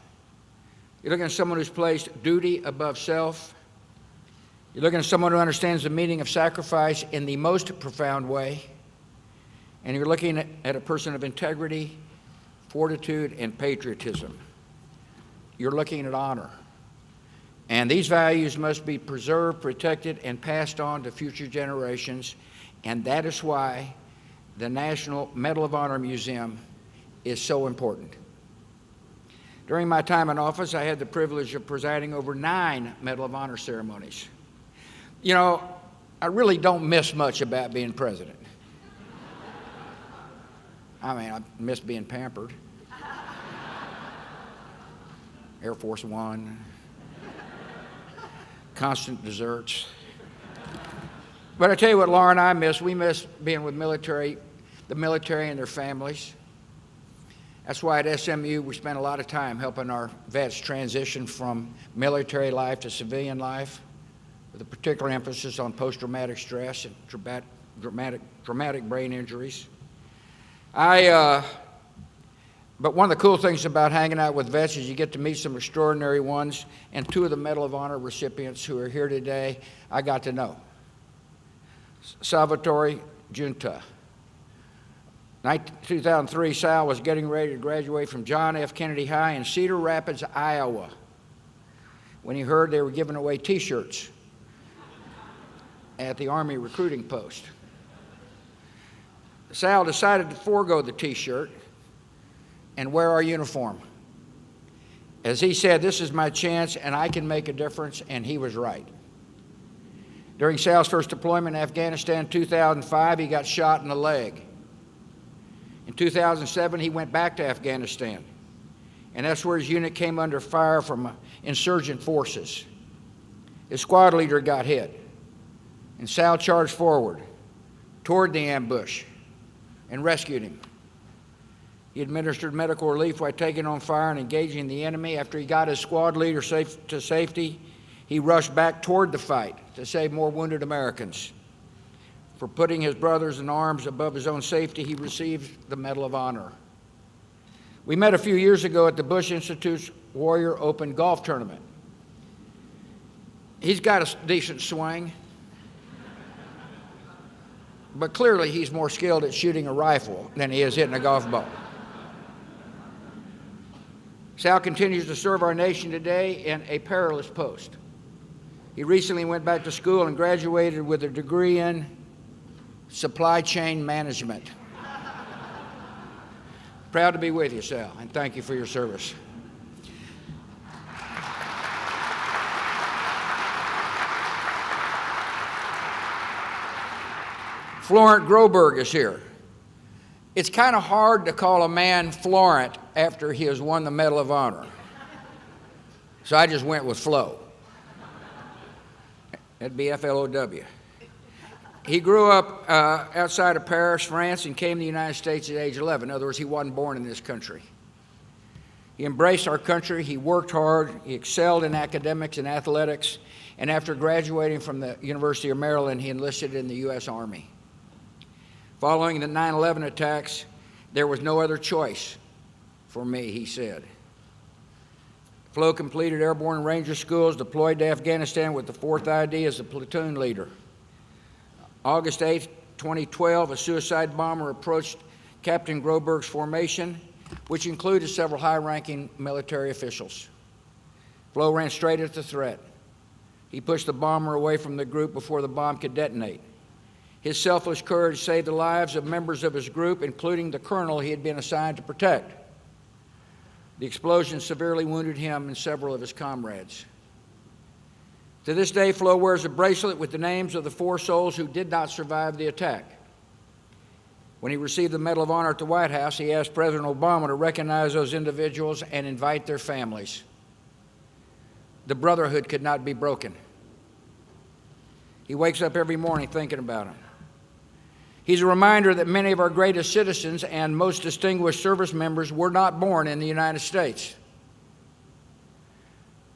You're looking at someone who's placed duty above self. You're looking at someone who understands the meaning of sacrifice in the most profound way. And you're looking at a person of integrity, fortitude, and patriotism. You're looking at honor. And these values must be preserved, protected, and passed on to future generations. And that is why the National Medal of Honor Museum is so important. During my time in office, I had the privilege of presiding over 9 Medal of Honor ceremonies. You know, I really don't miss much about being president. I mean, I miss being pampered. Air Force One, constant desserts. But I tell you what Laura and I miss. We miss being with the military and their families. That's why at SMU we spend a lot of time helping our vets transition from military life to civilian life, with a particular emphasis on post-traumatic stress and traumatic brain injuries. But one of the cool things about hanging out with vets is you get to meet some extraordinary ones, and 2 of the Medal of Honor recipients who are here today, I got to know. Salvatore junta. 2003, Sal was getting ready to graduate from John F. Kennedy High in Cedar Rapids, Iowa, when he heard they were giving away T-shirts at the Army recruiting post. Sal decided to forego the T-shirt and wear our uniform. As he said, "This is my chance and I can make a difference," and he was right. During Sal's first deployment in Afghanistan in 2005, he got shot in the leg. In 2007, he went back to Afghanistan, and that's where his unit came under fire from insurgent forces. His squad leader got hit, and Sal charged forward toward the ambush and rescued him. He administered medical relief while taking on fire and engaging the enemy. After he got his squad leader to safety, he rushed back toward the fight to save more wounded Americans. For putting his brothers in arms above his own safety, he received the Medal of Honor. We met a few years ago at the Bush Institute's Warrior Open golf tournament. He's got a decent swing, but clearly he's more skilled at shooting a rifle than he is hitting a golf ball. Sal continues to serve our nation today in a perilous post. He recently went back to school and graduated with a degree in supply chain management. Proud to be with you, Sal, and thank you for your service. Florent Groberg is here. It's kind of hard to call a man Florent after he has won the Medal of Honor. So I just went with Flo. That'd be F-L-O-W. He grew up outside of Paris, France, and came to the United States at age 11. In other words, he wasn't born in this country. He embraced our country, he worked hard, he excelled in academics and athletics, and after graduating from the University of Maryland, he enlisted in the U.S. Army. Following the 9/11 attacks, there was no other choice for me, he said. Flo completed airborne ranger schools, deployed to Afghanistan with the 4th ID as a platoon leader. August 8, 2012, a suicide bomber approached Captain Groberg's formation, which included several high-ranking military officials. Flo ran straight at the threat. He pushed the bomber away from the group before the bomb could detonate. His selfless courage saved the lives of members of his group, including the colonel he had been assigned to protect. The explosion severely wounded him and several of his comrades. To this day, Flo wears a bracelet with the names of the 4 souls who did not survive the attack. When he received the Medal of Honor at the White House, he asked President Obama to recognize those individuals and invite their families. The brotherhood could not be broken. He wakes up every morning thinking about them. He's a reminder that many of our greatest citizens and most distinguished service members were not born in the United States.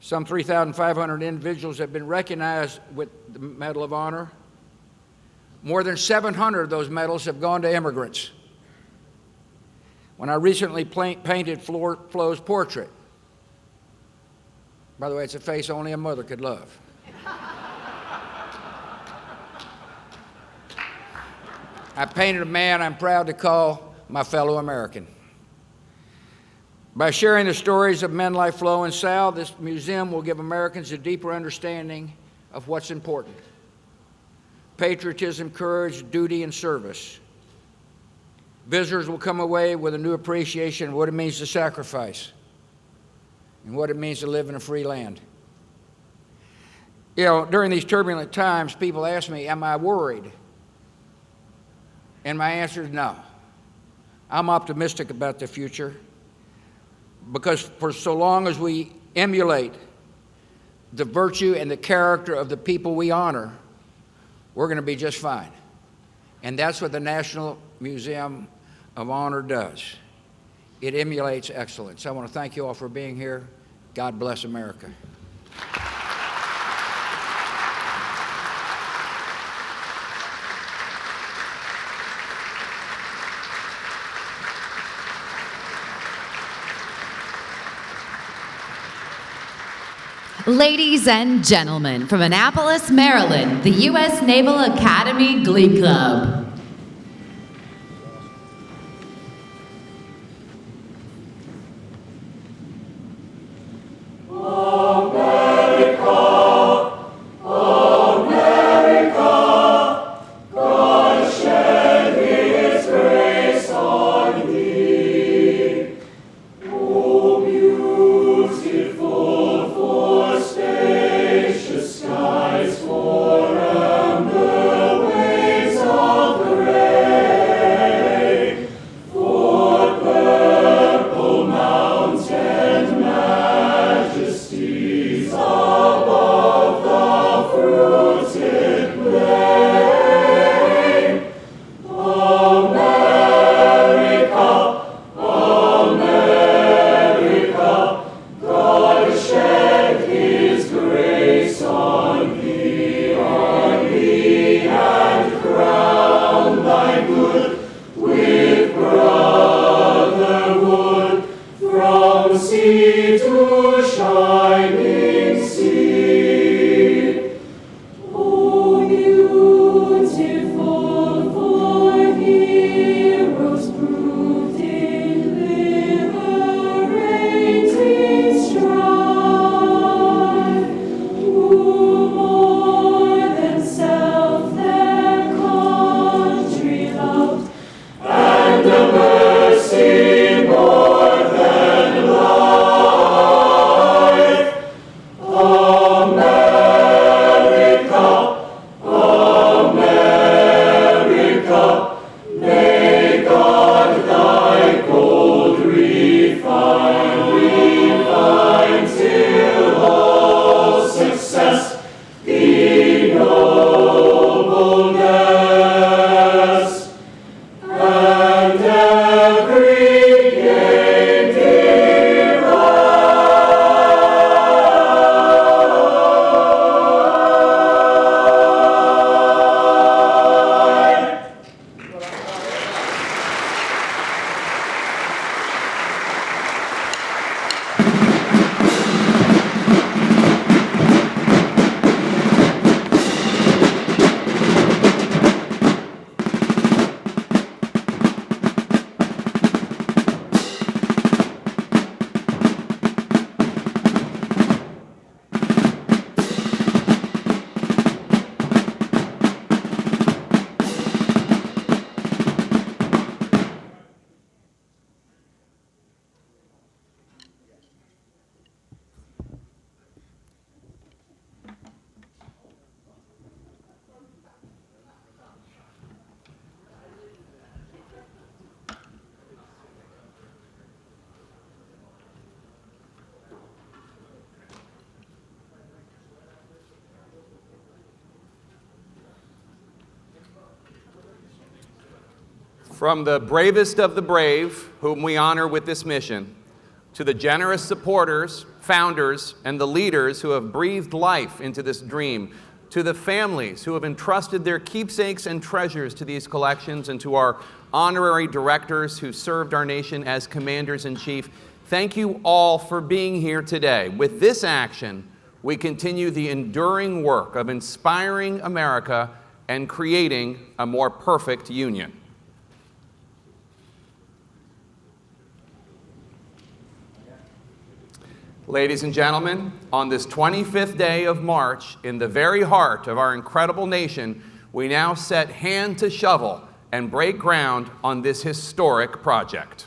Some 3,500 individuals have been recognized with the Medal of Honor. More than 700 of those medals have gone to immigrants. When I recently painted Flo's portrait, by the way, it's a face only a mother could love. I painted a man I'm proud to call my fellow American. By sharing the stories of men like Flo and Sal, this museum will give Americans a deeper understanding of what's important: patriotism, courage, duty, and service. Visitors will come away with a new appreciation of what it means to sacrifice and what it means to live in a free land. You know, during these turbulent times, people ask me, am I worried? And my answer is no. I'm optimistic about the future, because for so long as we emulate the virtue and the character of the people we honor, we're going to be just fine. And that's what the National Museum of Honor does. It emulates excellence. I want to thank you all for being here. God bless America. Ladies and gentlemen, from Annapolis, Maryland, the U.S. Naval Academy Glee Club. sea to shining sea. Oh, beautiful for heroes proved in liberating strife, who more than self their country loved, and a mercy more than life. America, America, may God thy gold refine, refine till all success be nobleness, and every gain derive. From the bravest of the brave, whom we honor with this mission, to the generous supporters, founders, and the leaders who have breathed life into this dream, to the families who have entrusted their keepsakes and treasures to these collections, and to our honorary directors who served our nation as commanders-in-chief, thank you all for being here today. With this action, we continue the enduring work of inspiring America and creating a more perfect union. Ladies and gentlemen, on this 25th day of March, in the very heart of our incredible nation, we now set hand to shovel and break ground on this historic project.